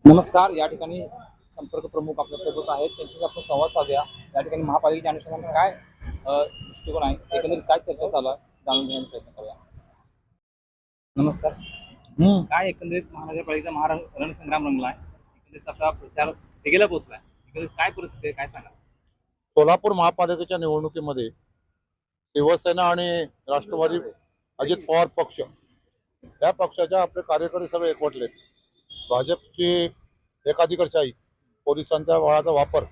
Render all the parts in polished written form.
नमस्कार. या ठिकाणी संपर्क प्रमुख आपल्यासोबत आहेत. त्यांच्याशी आपण संवाद साधूया. या ठिकाणी महापालिकेच्या अनुषंगाने काय दृष्टिकोन आहे, एकंदरीत काय चर्चा चालू आहे, जाणून घेण्याचा प्रयत्न करूया. नमस्कार. काय एकंदरीत महानगरपालिकेचा रणसंग्राम रंगला आहे, एकंदरीत आता प्रचार शिगेला पोहोचलाय, एकंदरीत काय परिस्थिती आहे, काय सांगा. सोलापूर महापालिकेच्या निवडणुकीमध्ये शिवसेना आणि राष्ट्रवादी अजित पवार पक्ष या पक्षाच्या आपले कार्यकर्ते सगळे एकवटले. भाजपची एकाधिकारशाही, पोलिसांच्या बळाचा वापर,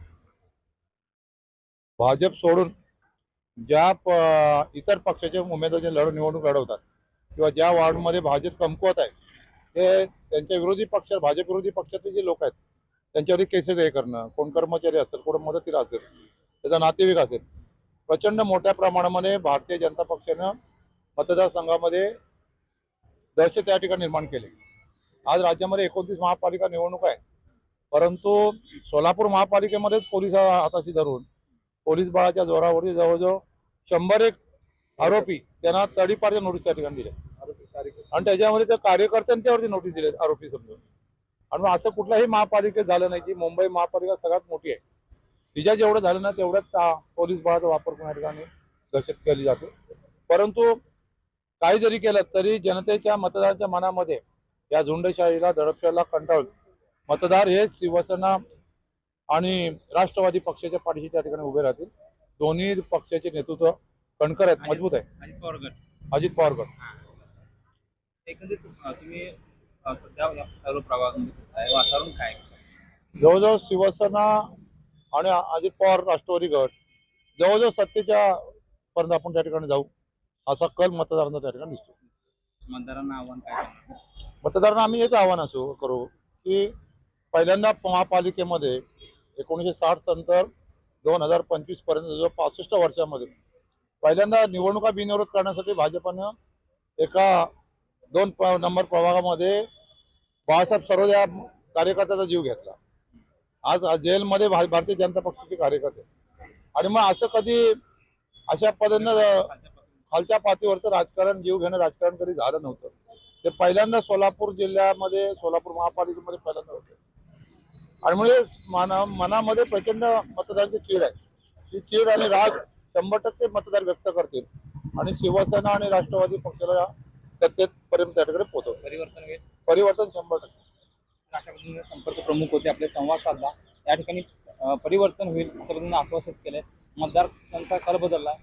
भाजप सोडून ज्या इतर पक्षाचे उमेदवार निवडणूक लढवतात किंवा ज्या वार्डमध्ये भाजप कमकुवत आहे ते त्यांच्या विरोधी पक्ष, भाजप विरोधी पक्षातले जे लोक आहेत त्यांच्यावरती केसेस हे करणं, कोण कर्मचारी असेल, कोण मदतीला असेल, त्याचा नातेवाईक असेल, प्रचंड मोठ्या प्रमाणामध्ये भारतीय जनता पक्षानं मतदारसंघामध्ये दहशत या ठिकाणी निर्माण केले. आज राज्यामध्ये 29 महापालिका निवडणूक आहे, परंतु सोलापूर महापालिकेमध्येच पोलीस हाताशी धरून पोलीस बळाच्या जोरावरती जवळजवळ 101 आरोपी त्यांना तडीपारच्या नोटीस त्या ठिकाणी दिल्या आणि त्याच्यामध्ये त्या कार्यकर्त्यांच्यावरती नोटीस दिले आरोपी समजून. आणि असं कुठल्याही महापालिकेत झालं नाही की मुंबई महापालिका सगळ्यात मोठी आहे, तिच्या जेवढं झालं ना तेवढ्याच पोलीस बळाचा वापर करून या ठिकाणी दहशत केली जाते. परंतु काही जरी केलं तरी जनतेच्या मतदारांच्या मनामध्ये या झुंडशाहीला, दडपशाहीला कंटाळून मतदार हे शिवसेना आणि राष्ट्रवादी पक्षाच्या पाठीशी त्या ठिकाणी उभे राहतील. दोन्ही पक्षाचे नेतृत्व कणकर आहेत, मजबूत आहे. अजित पवार गट. एकंदरीत तुम्ही सध्या या सर्व प्रभागामध्ये वातावरण काय जवळजवळ शिवसेना आणि अजित पवार राष्ट्रवादी गट जवळजवळ सत्तेच्या पर्यंत आपण त्या ठिकाणी जाऊ असा कल मतदारांचा त्या ठिकाणी दिसतो. मतदारांना आव्हान काय? मतदारांना आम्ही हेच आव्हान करू की पहिल्यांदा महापालिकेमध्ये 1960 नंतर 2025 पर्यंत जवळ 65 वर्षामध्ये पहिल्यांदा निवडणुका बिनविरोध करण्यासाठी भाजपनं एका 2 नंबर प्रभागामध्ये बाळासाहेब सरोज या कार्यकर्त्याचा जीव घेतला. आज जेलमध्ये भारतीय जनता पक्षाचे कार्यकर्ते, आणि मग असं कधी अशा पद्धतीनं खालच्या पातळीवरचं राजकारण, जीव घेणं राजकारण कधी झालं नव्हतं. ते पहिल्यांदा सोलापूर जिल्ह्यामध्ये, सोलापूर महापालिकेमध्ये पहिल्यांदा होते. आणि म्हणजे मनामध्ये प्रचंड मतदारांची चीड आहे. ती चीड आणि राग 100% मतदार व्यक्त करतील आणि शिवसेना आणि राष्ट्रवादी पक्षाला सत्तेपर्यंत त्या ठिकाणी पोहोचवतील. परिवर्तन 100%. राष्ट्रपतींचे संपर्क प्रमुख होते, आपले संवाद साधला. या ठिकाणी परिवर्तन होईल अशा पद्धतीने आश्वासित केले. मतदार त्यांचा कल बदलला.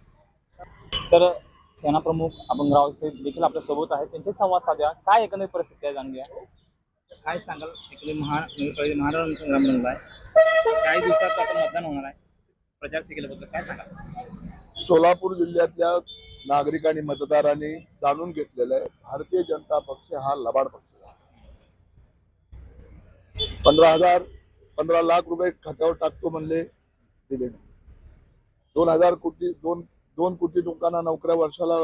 तर सेना प्रमुख अपंगराव साहेब देखील आपल्या सोबत आहेत, त्यांचे संवाद साधूया. काय एकंदरीत परिस्थिती आहे जाणून घ्या. काय सांगाल, एकंदरीत महाराष्ट्र संग्राम रंगला आहे, काही दिवसात आता मतदान होणार आहे, प्रचार शिकेल्याबद्दल काय सांगाल. सोलापूर जिल्ह्यातल्या नागरिकांनी, मतदारांनी जाणून घेतलेलं आहे, भारतीय जनता पक्ष हा लबाड पक्ष आहे. 15 लाख रुपये खात्यावर टाकतो म्हणले, दिले नाही. 2 कोटी लोकांना नोकऱ्या वर्षाला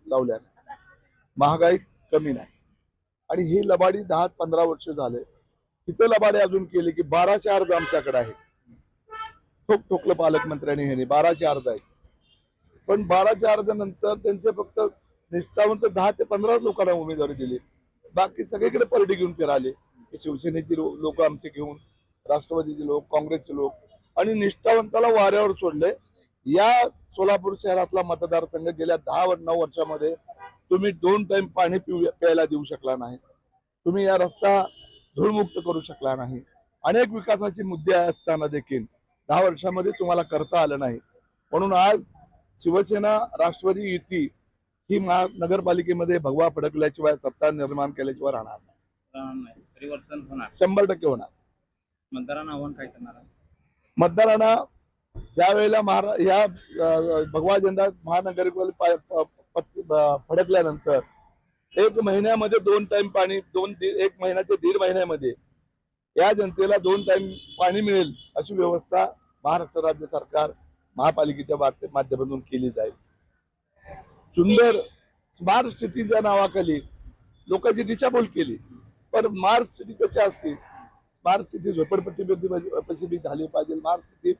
लावल्या नाही. महागाई कमी नाही. आणि ही लबाडी 10-15 वर्ष झाले. तिथं लबाडी अजून केली की 1200 अर्ज आमच्याकडे आहेत. ठोकलं पालकमंत्र्यांनी, हे 1200 अर्ज आहेत. पण 1200 अर्ज नंतर त्यांचे फक्त निष्ठावंत 10 ते 15 लोकांना उमेदवारी दिली. बाकी सगळीकडे परडी घेऊन फिराले. शिवसेनेची लोक आमचे घेऊन, राष्ट्रवादीचे लोक, काँग्रेसचे लोक, आणि निष्ठावंताला वाऱ्यावर सोडले. या सोलापूर शहरातला मतदारसंघ गेल्या 10-9 वर्षामध्ये तुम्ही 2 टाइम पाणी प्यायला देऊ शकला नाही. तुम्ही या रस्ता धूळमुक्त करू शकला नाही. अनेक विकासाचे मुद्दे असताना देखील 10 वर्षामध्ये तुम्हाला करता आलं नाही. म्हणून आज शिवसेना राष्ट्रवादी युती ही नगरपालिकेमध्ये भगवा फडकल्याशिवाय, सत्ता निर्माण केल्याशिवाय राहणार नाही. परिवर्तन होणार, 100% होणार. मतदारांना आव्हान काय करणार आहे. मतदारांना ज्या वेळेला या भगवा झेंडा महानगरपालिका फडकल्यानंतर 1 महिन्यामध्ये 2 टाइम पाणी, 1 महिना ते 1.5 महिन्यामध्ये या जनतेला 2 टाइम पाणी मिळेल अशी व्यवस्था महाराष्ट्र राज्य सरकार महापालिकेच्या माध्यमातून केली जाईल. सुंदर स्मार्ट सिटीच्या नावाखाली लोकांची दिशाभूल केली. पण स्मार्ट सिटी कशी असते? स्मार्ट सिटी झोपडपट्टी झाली पाहिजे. स्मार्ट सिटी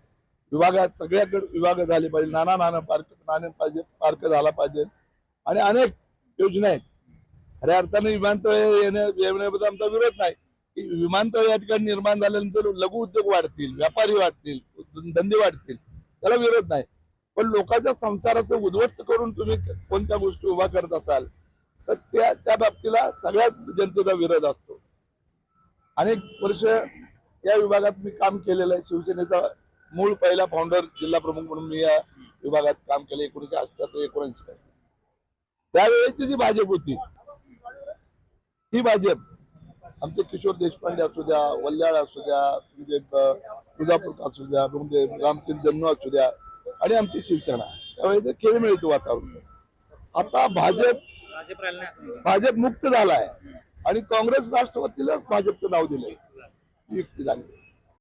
विभागात सगळ्याकडे विभाग झाले पाहिजे. नाना पार्क झाला पाहिजे. आणि अनेक योजना आहेत. खऱ्या अर्थाने विमानतळ येण्याबद्दल आमचा विरोध नाही, की विमानतळ या ठिकाणी निर्माण झाल्यानंतर लघु उद्योग वाढतील, व्यापारी वाढतील, धंदे वाढतील, त्याला विरोध नाही. पण लोकांच्या संसाराचं उद्ध्वस्त करून तुम्ही कोणत्या गोष्टी उभा करत असाल तर त्या बाबतीला सगळ्याच जनतेचा विरोध असतो. अनेक वर्ष या विभागात मी काम केलेलं आहे. शिवसेनेचा मूळ पहिला फाउंडर जिल्हा प्रमुख म्हणून मी या विभागात काम केलं 1978-1979. त्यावेळेची जी भाजप होती ती भाजप आमचे किशोर देशपांडे असू द्या, वल्ल्याळ असू द्या, म्हणजे तुळजापूर असू द्या, म्हणजे रामचंद्र जन्म असू द्या आणि आमची शिवसेना त्यावेळेचं खेळमेळीचं वातावरण. आता भाजप मुक्त झालाय आणि काँग्रेस राष्ट्रवादीलाच भाजपचं नाव दिलंय. युक्ती झाली.